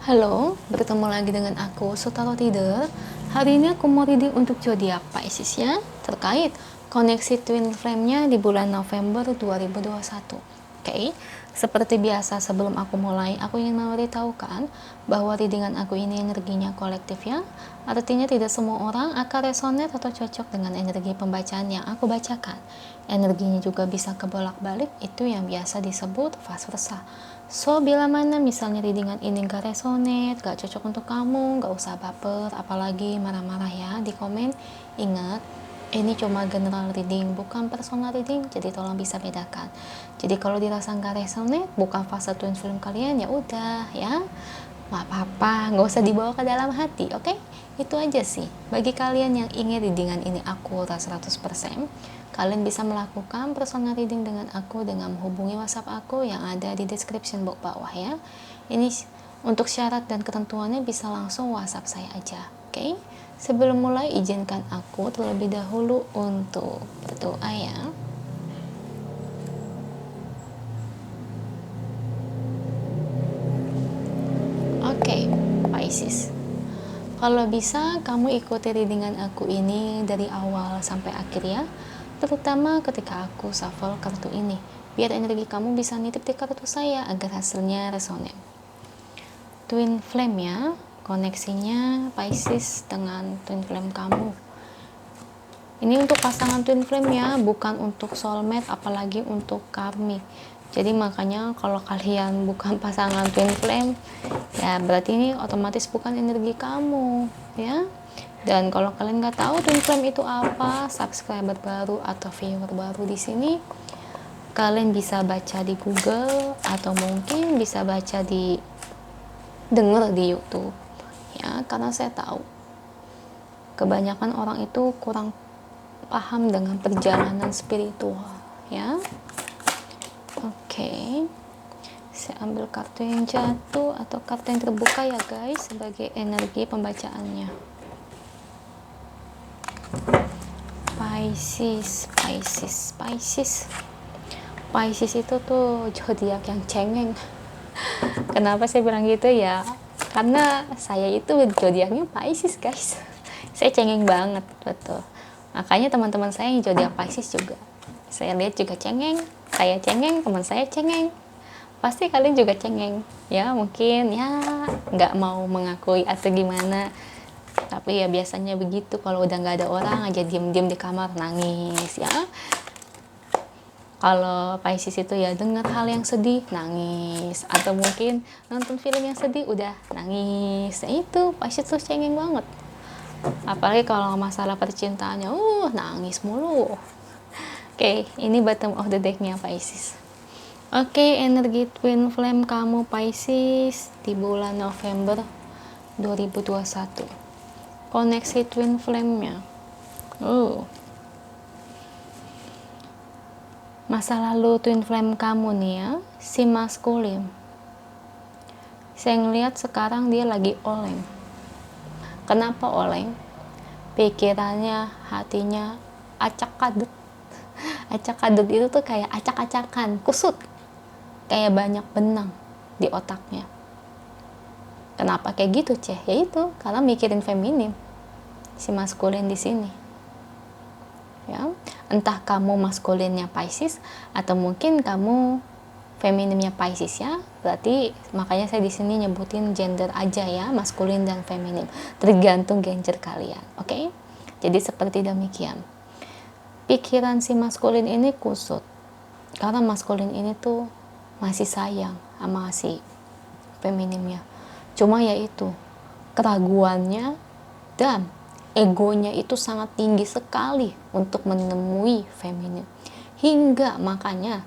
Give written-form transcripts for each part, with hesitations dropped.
Halo, bertemu lagi dengan aku, Sutaro Tider. Hari ini aku mau reading untuk zodiak Pisces ya, terkait koneksi twin flame-nya di bulan November 2021. Oke, seperti biasa sebelum aku mulai, aku ingin memberitahukan bahwa readingan aku ini energinya kolektif ya. Artinya tidak semua orang akan resonate atau cocok dengan energi pembacaan yang aku bacakan. Energinya juga bisa kebolak-balik, itu yang biasa disebut vice versa. So, bila mana misalnya readingan ini gak resonate, gak cocok untuk kamu, gak usah baper, apalagi marah-marah ya di komen. Ingat, ini cuma general reading, bukan personal reading, jadi tolong bisa bedakan. Jadi kalau dirasa gak resonate, bukan fase twin flame kalian, ya udah ya, gak apa-apa, gak usah dibawa ke dalam hati, oke? Itu aja sih. Bagi kalian yang ingin readingan ini akurat 100%, kalian bisa melakukan personal reading dengan aku dengan menghubungi WhatsApp aku yang ada di description box bawah ya. Ini untuk syarat dan ketentuannya bisa langsung WhatsApp saya aja, oke? Sebelum mulai, izinkan aku terlebih dahulu untuk berdoa ya. Oke, Pisces. Kalau bisa, kamu ikuti readingan aku ini dari awal sampai akhir ya. Terutama ketika aku shuffle kartu ini, biar energi kamu bisa nitip di kartu saya agar hasilnya resonate. Twin flame ya, koneksinya Pisces dengan twin flame kamu. Ini untuk pasangan twin flame ya, bukan untuk soulmate, apalagi untuk karmi. Jadi makanya kalau kalian bukan pasangan twin flame, ya berarti ini otomatis bukan energi kamu ya. Dan kalau kalian nggak tahu twin flame itu apa, subscriber baru atau viewer baru di sini, kalian bisa baca di Google atau mungkin bisa baca di denger di YouTube ya, karena saya tahu kebanyakan orang itu kurang paham dengan perjalanan spiritual ya. Oke. Saya ambil kartu yang jatuh atau kartu yang terbuka ya guys sebagai energi pembacaannya. Pisces itu tuh zodiak yang cengeng. Kenapa saya bilang gitu ya? Karena saya itu zodiaknya Pisces guys. Saya cengeng banget, betul. Makanya teman-teman saya yang zodiak Pisces juga, saya lihat juga cengeng. Saya cengeng, teman saya cengeng. Pasti kalian juga cengeng ya, mungkin ya nggak mau mengakui atau gimana, tapi ya biasanya begitu. Kalau udah nggak ada orang aja diem-diem di kamar nangis ya. Kalau Pisces itu ya dengar hal yang sedih nangis, atau mungkin nonton film yang sedih udah nangis. Nah, itu Pisces tuh cengeng banget, apalagi kalau masalah percintaannya nangis mulu. Oke, ini bottom of the decknya Pisces. Oke, energi twin flame kamu Pisces di bulan November 2021. Koneksi twin flame-nya. Masa lalu twin flame kamu nih ya, si maskulin. Saya ngeliat sekarang dia lagi oleng. Kenapa oleng? Pikirannya, hatinya acak-kadut. Acak-kadut itu tuh kayak acak-acakan, kusut. Kayak banyak benang di otaknya. Kenapa kayak gitu, Ceh? Ya itu, karena mikirin feminim. Si maskulin di sini. Ya, entah kamu maskulinnya Pisces atau mungkin kamu feminimnya Pisces ya. Berarti makanya saya di sini nyebutin gender aja ya, maskulin dan feminim. Tergantung gender kalian, oke? Jadi seperti demikian. Pikiran si maskulin ini kusut. Karena maskulin ini tuh masih sayang sama si feminimnya. Cuma ya itu, keraguannya dan egonya itu sangat tinggi sekali untuk menemui feminim. Hingga makanya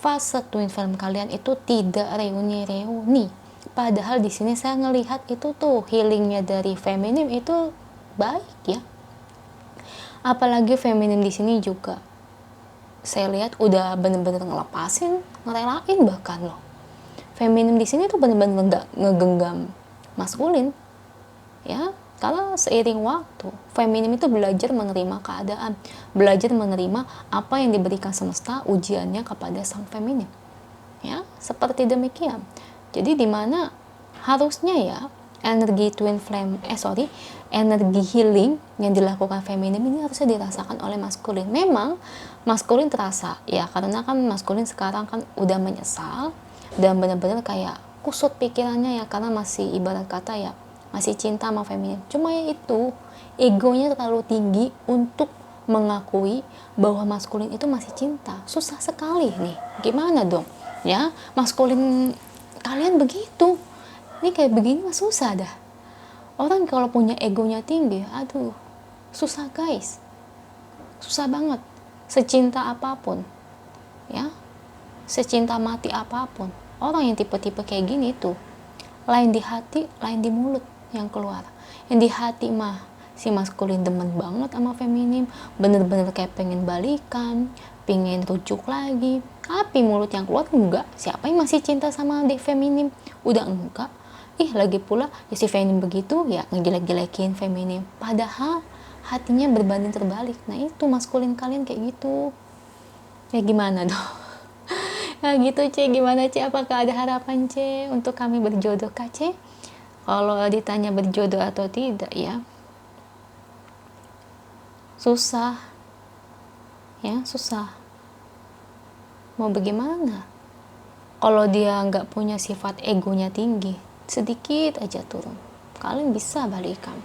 fase twin flame kalian itu tidak reuni-reuni. Padahal di sini saya ngelihat itu tuh healingnya dari feminim itu baik ya. Apalagi feminim di sini juga saya lihat udah bener-bener ngelepasin, ngerelain bahkan loh. Feminim di sini tuh bener-bener nggak ngegenggam maskulin, ya. Karena seiring waktu, feminim itu belajar menerima keadaan, belajar menerima apa yang diberikan semesta ujiannya kepada sang feminim, ya. Seperti demikian. Jadi di mana harusnya ya energi energi healing yang dilakukan feminim ini harusnya dirasakan oleh maskulin. Memang maskulin terasa ya, karena kan maskulin sekarang kan udah menyesal dan benar-benar kayak kusut pikirannya ya, karena masih ibarat kata ya masih cinta sama feminim. Cuma ya itu, egonya terlalu tinggi untuk mengakui bahwa maskulin itu masih cinta. Susah sekali nih, gimana dong ya, maskulin kalian begitu, ini kayak begini mah susah dah. Orang kalau punya egonya tinggi, aduh susah guys, susah banget. Secinta apapun ya, secinta mati apapun, orang yang tipe-tipe kayak gini tuh lain di hati, lain di mulut yang keluar. Yang di hati mah si maskulin demen banget sama feminim, bener-bener kayak pengen balikan, pengen rujuk lagi. Tapi mulut yang keluar enggak. Siapa yang masih cinta sama adik feminim? Udah enggak. Lagi pula ya si feminim begitu ya ngejelek-jelekin feminim. Padahal hatinya berbanding terbalik. Nah itu maskulin kalian kayak gitu. Ya gimana dong? Nah gitu C, gimana C? Apakah ada harapan C untuk kami berjodoh kah C? Kalau ditanya berjodoh atau tidak ya, susah. Ya susah. Mau bagaimana? Kalau dia nggak punya sifat egonya tinggi, sedikit aja turun, kalian bisa balikan.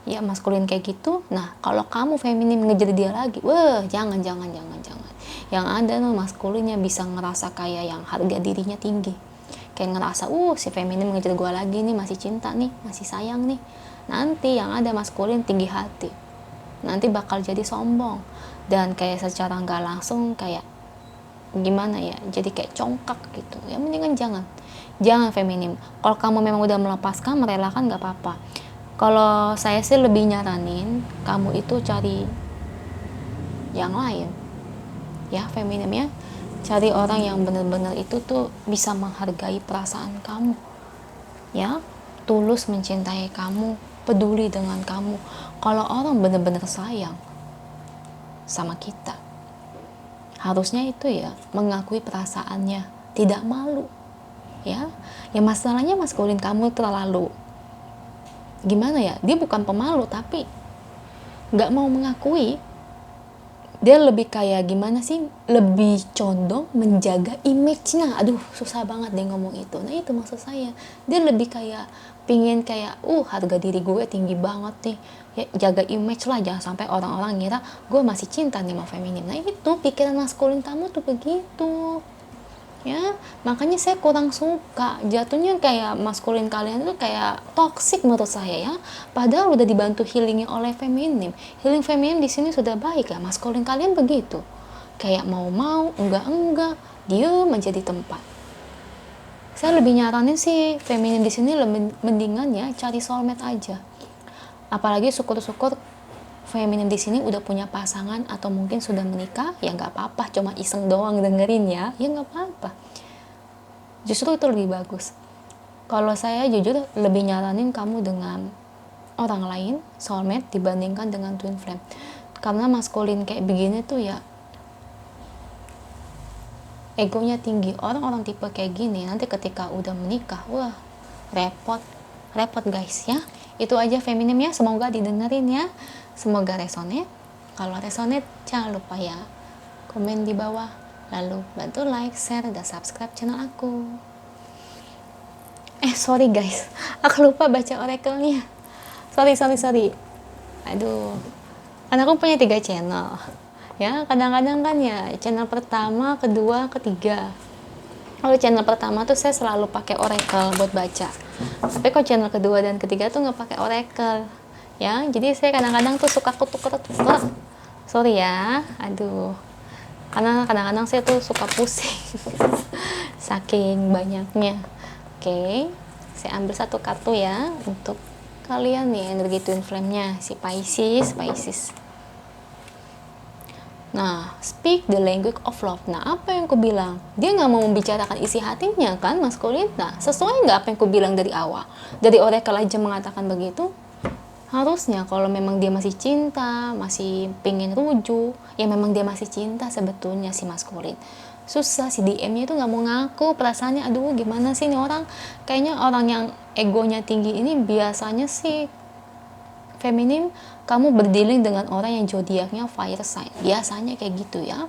Ya maskulin kayak gitu. Nah kalau kamu feminim ngejar dia lagi, wah jangan. Yang ada no maskulinnya bisa ngerasa kayak yang harga dirinya tinggi, kayak ngerasa si feminim ngejar gue lagi nih, masih cinta nih, masih sayang nih. Nanti yang ada maskulin tinggi hati, nanti bakal jadi sombong dan kayak secara nggak langsung kayak gimana ya, jadi kayak congkak gitu ya. Mendingan jangan feminim. Kalau kamu memang udah melepaskan, merelakan, nggak apa-apa. Kalau saya sih lebih nyaranin kamu itu cari yang lain ya, feminim ya. Cari orang yang benar-benar itu tuh bisa menghargai perasaan kamu ya, tulus mencintai kamu, peduli dengan kamu. Kalau orang benar-benar sayang sama kita, harusnya itu ya mengakui perasaannya, tidak malu ya. Ya masalahnya maskulin kamu terlalu gimana ya, dia bukan pemalu tapi nggak mau mengakui. Dia lebih kayak gimana sih, lebih condong menjaga image-nya. Aduh susah banget dia ngomong itu. Nah itu maksud saya, dia lebih kayak pingin kayak harga diri gue tinggi banget nih ya, jaga image lah, jangan sampai orang-orang ngira gue masih cinta nih sama feminim. Nah itu pikiran maskulin kamu tuh begitu ya, makanya saya kurang suka jatuhnya kayak maskulin kalian itu kayak toxic menurut saya ya. Padahal udah dibantu healingnya oleh feminim. Healing feminim di sini sudah baik ya, maskulin kalian begitu kayak mau enggak diem menjadi tempat. Saya lebih nyaranin sih feminim di sini lebih mendingan ya cari soulmate aja. Apalagi syukur-syukur feminim di sini udah punya pasangan atau mungkin sudah menikah, ya nggak apa-apa, cuma iseng doang dengerin ya nggak apa-apa. Justru itu lebih bagus. Kalau saya jujur lebih nyaranin kamu dengan orang lain, soulmate, dibandingkan dengan twin flame. Karena maskulin kayak begini tuh ya egonya tinggi. Orang-orang tipe kayak gini nanti ketika udah menikah, wah repot guys ya. Itu aja feminim ya, semoga didengerin ya, semoga resonate. Kalau resonate jangan lupa ya komen di bawah, lalu bantu like, share, dan subscribe channel aku. Sorry guys, aku lupa baca oracle-nya. Sorry. Aduh, karena aku punya 3 channel ya. Kadang-kadang kan ya channel pertama, kedua, ketiga. Kalau channel pertama tuh saya selalu pakai oracle buat baca, tapi kok channel kedua dan ketiga tuh nggak pakai oracle ya. Jadi saya kadang-kadang tuh suka tuker. Sorry ya, aduh, karena kadang-kadang saya tuh suka pusing saking banyaknya. Oke, saya ambil satu kartu ya untuk kalian nih, energi twin flame-nya si Pisces. Nah, speak the language of love. Nah, apa yang aku bilang? Dia nggak mau membicarakan isi hatinya kan, maskulin. Nah, sesuai nggak apa yang aku bilang dari awal? Dari oracle aja mengatakan begitu. Harusnya kalau memang dia masih cinta, masih pengen rujuk, ya memang dia masih cinta sebetulnya si maskulin. susah, si DM-nya itu nggak mau ngaku perasaannya. Aduh, gimana sih ini orang, kayaknya orang yang egonya tinggi ini biasanya sih feminim, kamu berdealing dengan orang yang zodiaknya fire sign, biasanya kayak gitu ya,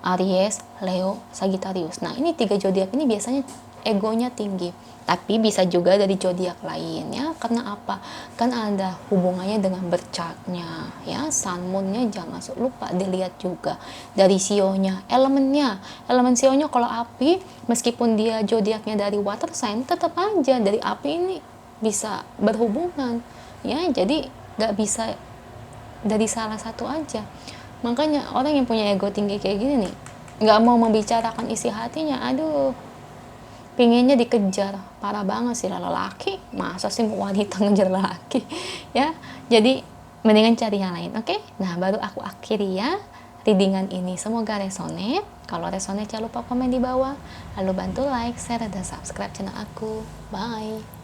Aries, Leo, Sagittarius. Nah, ini 3 zodiak ini biasanya egonya tinggi, tapi bisa juga dari zodiak lain ya. Karena apa? Kan ada hubungannya dengan bercaknya ya, sun moonnya jangan lupa dilihat juga dari sionya, elemen sionya. Kalau api, meskipun dia zodiaknya dari water sign, tetap aja dari api ini bisa berhubungan ya, jadi nggak bisa dari salah satu aja. Makanya orang yang punya ego tinggi kayak gini nih, nggak mau membicarakan isi hatinya. Aduh, pinginnya dikejar, parah banget sih lelaki. Masa sih wanita ngejar lelaki ya. Jadi mendingan cari yang lain, oke? Nah, baru aku akhiri ya readingan ini. Semoga resonate. Kalau resonate jangan lupa komen di bawah, lalu bantu like, share, dan subscribe channel aku. Bye.